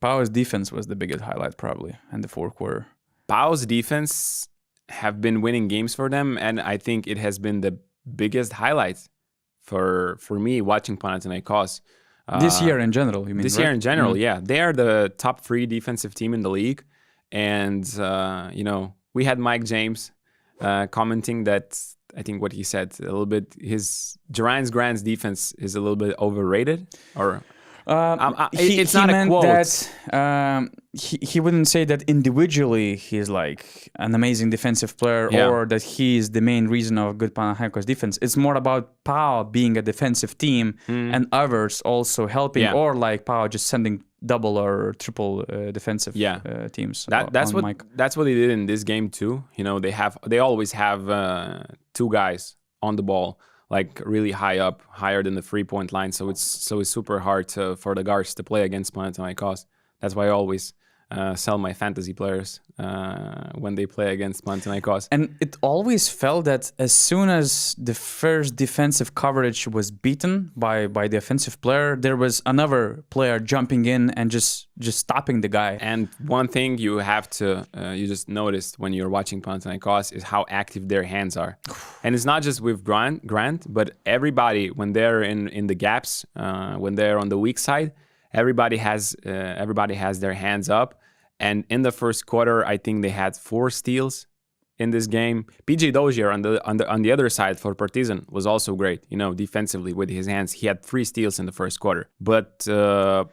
Pau's defense was the biggest highlight probably in the fourth quarter. Pau's defense have been winning games for them, and I think it has been the biggest highlight for me watching Panathinaikos. This year in general, you mean? This right? year in general, yeah. They are the top 3 defensive team in the league. And, we had Mike James commenting that I think what he said a little bit, Duran Grant's defense is a little bit overrated. Or it's not a quote. That, he wouldn't say that individually he's like an amazing defensive player or that he is the main reason of good Panathinaikos defense. It's more about Pau being a defensive team and others also helping, or like Pau just sending double or triple defensive teams. That's what they did in this game too. They always have 2 guys on the ball, like really high up, higher than the 3-point line. So it's super hard for the guards to play against Panathinaikos. That's why I always sell my fantasy players when they play against Panathinaikos. And it always felt that as soon as the first defensive coverage was beaten by the offensive player, there was another player jumping in and just stopping the guy. And one thing you have to you just noticed when you're watching Panathinaikos is how active their hands are. And it's not just with Grant, but everybody when they're in the gaps, when they're on the weak side, everybody has their hands up. And in the first quarter, I think they had 4 steals in this game. PJ Dozier on the other side for Partizan was also great, defensively with his hands. He had 3 steals in the first quarter. But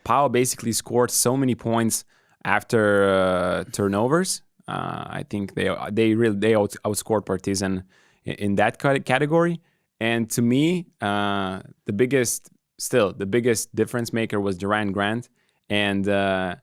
Pau basically scored so many points after turnovers. I think they outscored Partizan in that category. And to me, the biggest difference maker was Duran Grant and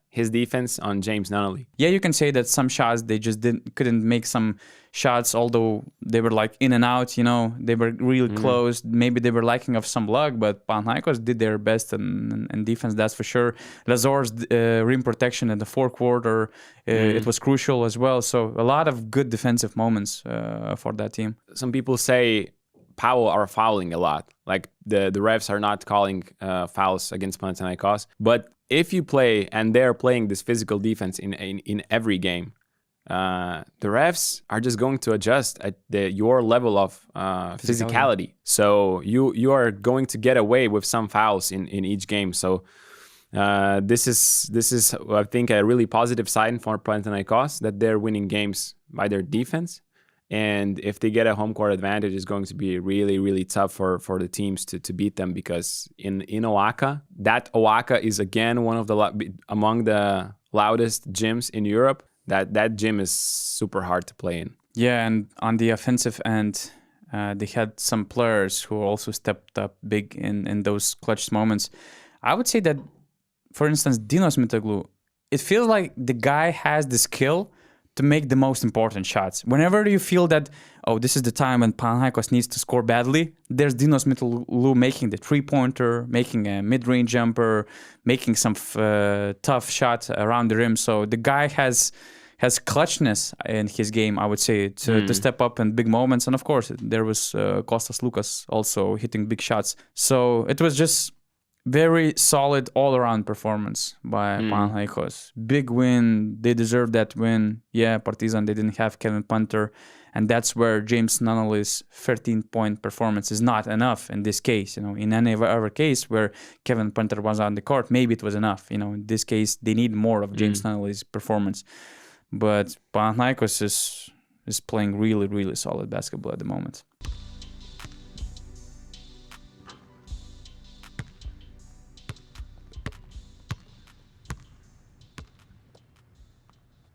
his defense on James Nunnally. Yeah, you can say that some shots they just couldn't make some shots, although they were like in and out. They were really close. Maybe they were lacking of some luck, but Panathinaikos did their best in defense. That's for sure. Lazor's rim protection in the fourth quarter it was crucial as well. So a lot of good defensive moments for that team. Some people say Pau are fouling a lot. Like the refs are not calling fouls against Panathinaikos. But if you play and they're playing this physical defense in every game, the refs are just going to adjust at your level of physicality. So you are going to get away with some fouls in each game. So this is I think a really positive sign for Panathinaikos that they're winning games by their defense. And if they get a home court advantage, it's going to be really, really tough for the teams to beat them, because in Oaxaca, that Oaxaca is again one of among the loudest gyms in Europe. That gym is super hard to play in. Yeah, and on the offensive end, they had some players who also stepped up big in those clutch moments. I would say that, for instance, Dinos Mitoglou, it feels like the guy has the skill to make the most important shots. Whenever you feel that, this is the time when Panathinaikos needs to score badly, there's Dinos Mitoglou making the 3-pointer, making a mid-range jumper, making some tough shots around the rim. So the guy has clutchness in his game, I would say, to step up in big moments. And of course, there was Kostas Lukas also hitting big shots. So it was just very solid all-around performance by Panathinaikos. Big win. They deserved that win. Yeah, Partizan, they didn't have Kevin Punter. And that's where James Nunnally's 13-point performance is not enough in this case. In any other case where Kevin Punter was on the court, maybe it was enough. In this case, they need more of James Nunnally's performance. But Panathinaikos is playing really, really solid basketball at the moment.